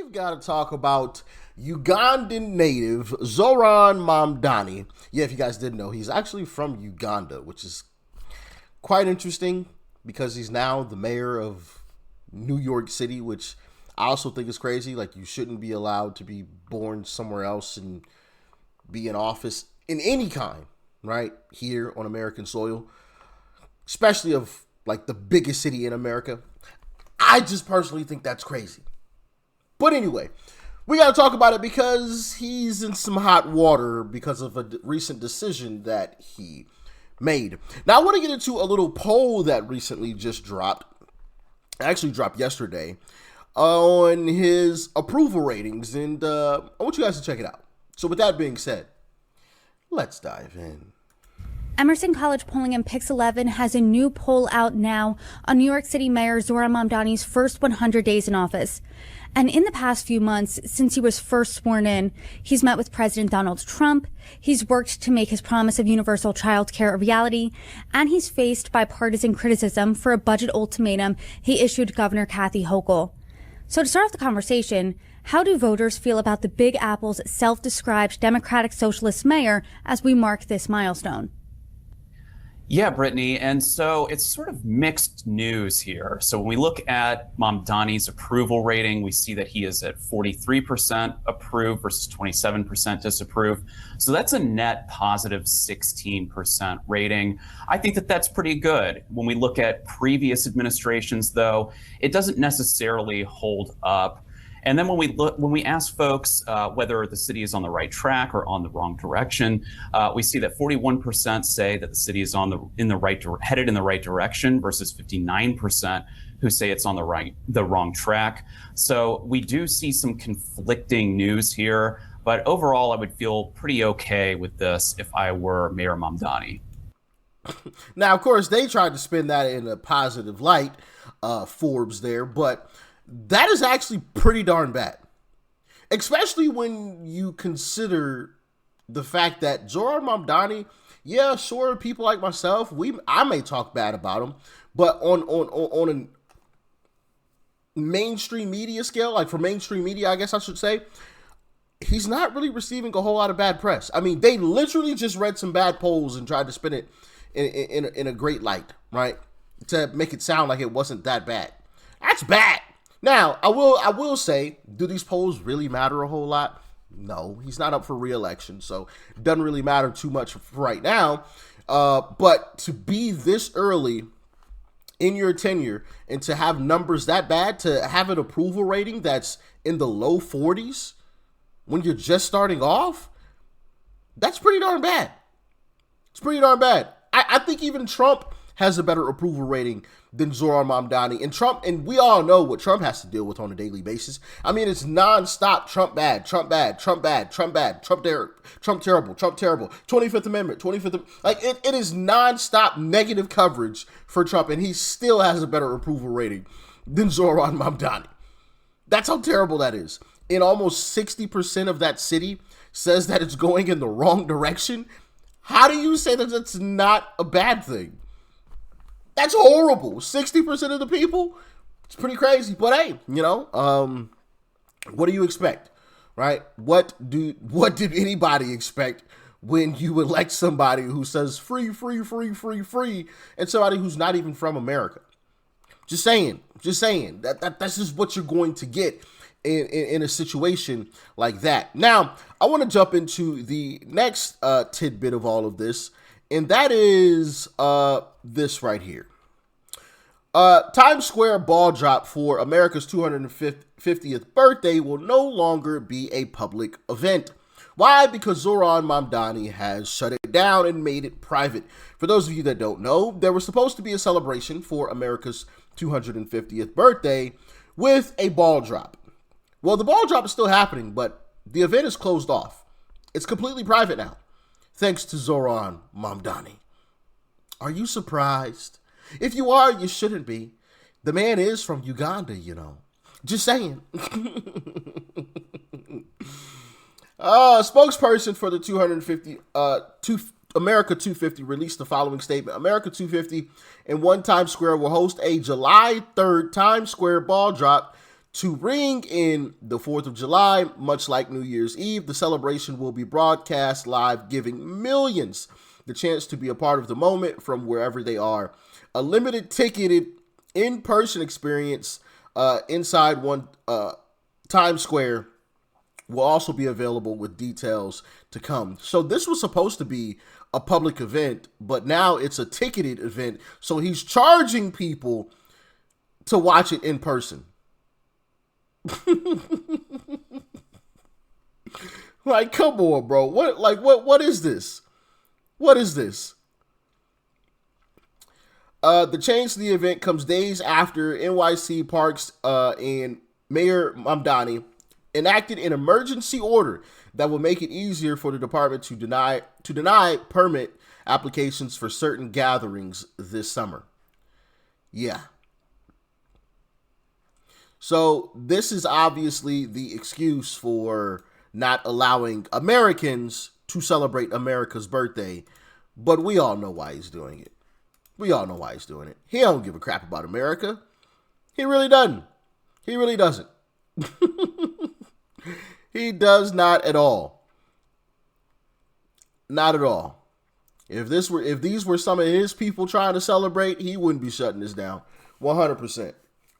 we've got to talk about Ugandan native Zohran Mamdani. Yeah, if you guys didn't know, he's actually from Uganda, which is quite interesting because he's now the mayor of New York City, which I also think is crazy. Like, you shouldn't be allowed to be born somewhere else and be in office in any kind, right? Here on American soil, especially of like the biggest city in America. I just personally think that's crazy. But anyway, we got to talk about it because he's in some hot water because of a recent decision that he made. Now, I want to get into a little poll that recently just dropped. Actually dropped yesterday on his approval ratings, and I want you guys to check it out. So with that being said, let's dive in. Emerson College Polling in Pix 11 has a new poll out now on New York City Mayor Zohran Mamdani's first 100 days in office. And in the past few months, since he was first sworn in, he's met with President Donald Trump, he's worked to make his promise of universal child care a reality, and he's faced bipartisan criticism for a budget ultimatum he issued Governor Kathy Hochul. So to start off the conversation, how do voters feel about the Big Apple's self-described Democratic Socialist mayor as we mark this milestone? Yeah, Brittany. And so it's sort of mixed news here. So when we look at Mamdani's approval rating, we see that he is at 43% approve versus 27% disapprove. So that's a net positive 16% rating. I think that that's pretty good. When we look at previous administrations, though, it doesn't necessarily hold up. And then when we ask folks whether the city is on the right track or on the wrong direction, we see that 41% say that the city is headed in the right direction versus 59% who say it's on the wrong track. So we do see some conflicting news here, but overall I would feel pretty okay with this if I were Mayor Mamdani. Now, of course, they tried to spin that in a positive light, Forbes there, but that is actually pretty darn bad, especially when you consider the fact that Zohran Mamdani, yeah, sure, people like myself, I may talk bad about him, but on a mainstream media scale, like for mainstream media, I guess I should say, he's not really receiving a whole lot of bad press. I mean, they literally just read some bad polls and tried to spin it in a great light, right, to make it sound like it wasn't that bad. That's bad. Now, I will say, do these polls really matter a whole lot? No, he's not up for re-election, so it doesn't really matter too much right now. But to be this early in your tenure and to have numbers that bad, to have an approval rating that's in the low 40s when you're just starting off, that's pretty darn bad. It's pretty darn bad. I think even Trump has a better approval rating than Zohran Mamdani. And we all know what Trump has to deal with on a daily basis. I mean, it's nonstop Trump bad, Trump bad, Trump bad, Trump bad, Trump terrible, Trump terrible, 25th Amendment. Like, it is nonstop negative coverage for Trump, and he still has a better approval rating than Zohran Mamdani. That's how terrible that is. And almost 60% of that city says that it's going in the wrong direction. How do you say that that's not a bad thing? That's horrible. 60% of the people, it's pretty crazy. But hey, what do you expect, right? What did anybody expect when you elect somebody who says free, free, free, free, free, and somebody who's not even from America? Just saying. That's just what you're going to get in a situation like that. Now, I want to jump into the next tidbit of all of this, and that is this right here. Times Square ball drop for America's 250th birthday will no longer be a public event. Why? Because Zohran Mamdani has shut it down and made it private. For those of you that don't know, there was supposed to be a celebration for America's 250th birthday with a ball drop. Well, the ball drop is still happening, but the event is closed off. It's completely private now, thanks to Zohran Mamdani. Are you surprised? If you are, you shouldn't be. The man is from Uganda, Just saying. Spokesperson for the America 250 released the following statement. America 250 and One Times Square will host a July 3rd Times Square ball drop To ring in the 4th of July, much like New Year's Eve, the celebration will be broadcast live, giving millions the chance to be a part of the moment from wherever they are. A limited ticketed in-person experience inside one Times Square will also be available with details to come. So this was supposed to be a public event, but now it's a ticketed event. So he's charging people to watch it in person. Like, come on, bro. What is this? What is this? The change to the event comes days after NYC Parks and Mayor Mamdani enacted an emergency order that will make it easier for the department to deny permit applications for certain gatherings this summer. Yeah. So this is obviously the excuse for not allowing Americans to celebrate America's birthday, but we all know why he's doing it. We all know why he's doing it. He don't give a crap about America. He really doesn't. He really doesn't. He does not at all. Not at all. If these were some of his people trying to celebrate, he wouldn't be shutting this down. 100%.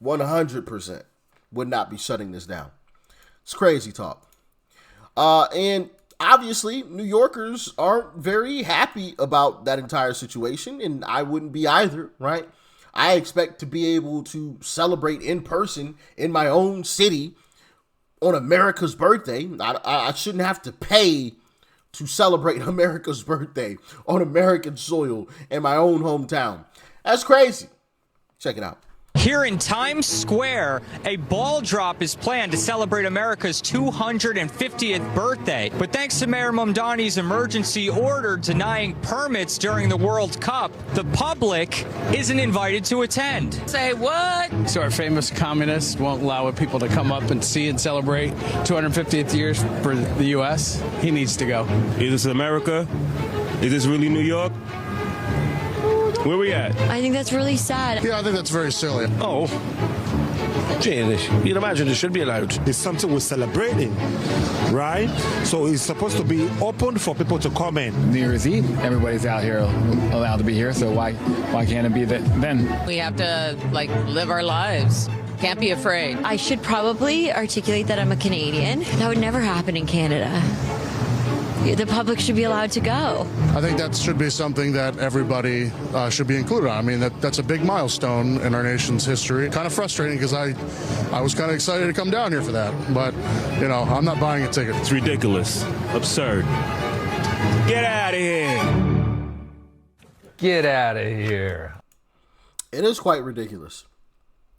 100%. Would not be shutting this down. It's crazy talk. And obviously, New Yorkers aren't very happy about that entire situation, and I wouldn't be either, right? I expect to be able to celebrate in person in my own city on America's birthday. I shouldn't have to pay to celebrate America's birthday on American soil in my own hometown. That's crazy. Check it out. Here in Times Square, a ball drop is planned to celebrate America's 250th birthday. But thanks to Mayor Mamdani's emergency order denying permits during the World Cup, the public isn't invited to attend. Say what? So our famous communist won't allow people to come up and see and celebrate 250th years for the U.S. He needs to go. Is this America? Is this really New York? Where we at? I think that's really sad. Yeah, I think that's very silly. Oh. Janish, you'd imagine it should be allowed. It's something we're celebrating, right? So it's supposed to be open for people to come in. New Year's Eve, everybody's out here allowed to be here, so why can't it be that then? We have to, live our lives. Can't be afraid. I should probably articulate that I'm a Canadian. That would never happen in Canada. The public should be allowed to go. I think that should be something that everybody should be included on. I mean, that's a big milestone in our nation's history. Kind of frustrating because I was kind of excited to come down here for that. But, I'm not buying a ticket. It's ridiculous. Absurd. Get out of here. Get out of here. It is quite ridiculous.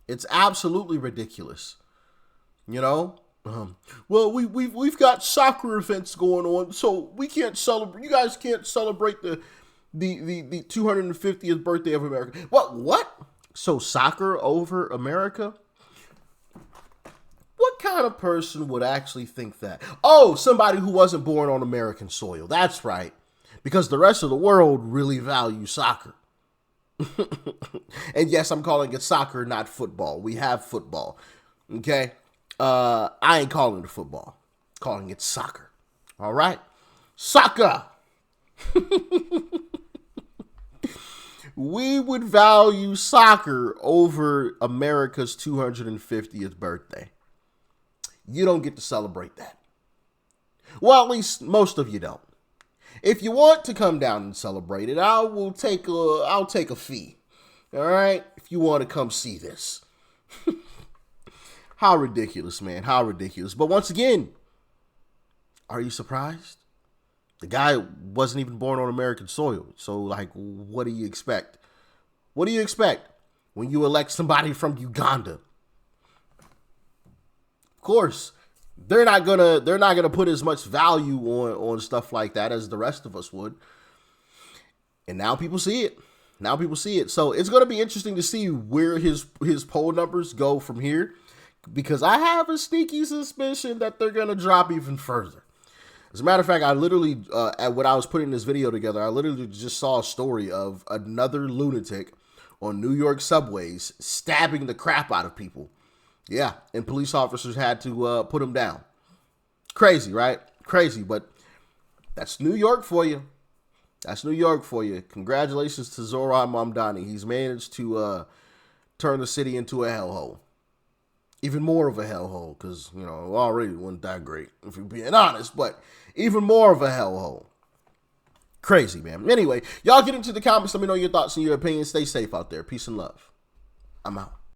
It's absolutely ridiculous. Well, we've got soccer events going on, so we can't celebrate. You guys can't celebrate the 250th birthday of America. What? So soccer over America? What kind of person would actually think that? Oh, somebody who wasn't born on American soil. That's right, because the rest of the world really values soccer. And yes, I'm calling it soccer, not football. We have football. Okay. I ain't calling it football, calling it soccer. All right. Soccer. We would value soccer over America's 250th birthday. You don't get to celebrate that. Well, at least most of you don't. If you want to come down and celebrate it, I'll take a fee. All right. If you want to come see this. How ridiculous, man. How ridiculous. But once again, are you surprised? The guy wasn't even born on American soil. So, what do you expect? What do you expect when you elect somebody from Uganda? Of course, they're not gonna put as much value on stuff like that as the rest of us would. And now people see it. So it's gonna be interesting to see where his poll numbers go from here. Because I have a sneaky suspicion that they're going to drop even further. As a matter of fact, I literally, when I was putting this video together, I literally just saw a story of another lunatic on New York subways stabbing the crap out of people Yeah, and police officers had to put him down. Crazy, right? Crazy, but that's New York for you. That's New York for you. Congratulations to Zohran Mamdani. He's managed to turn the city into a hellhole. Even more of a hellhole, because, you know, it already wasn't that great, if you're being honest, but even more of a hellhole. Crazy, man. Anyway, y'all get into the comments. Let me know your thoughts and your opinions. Stay safe out there. Peace and love. I'm out.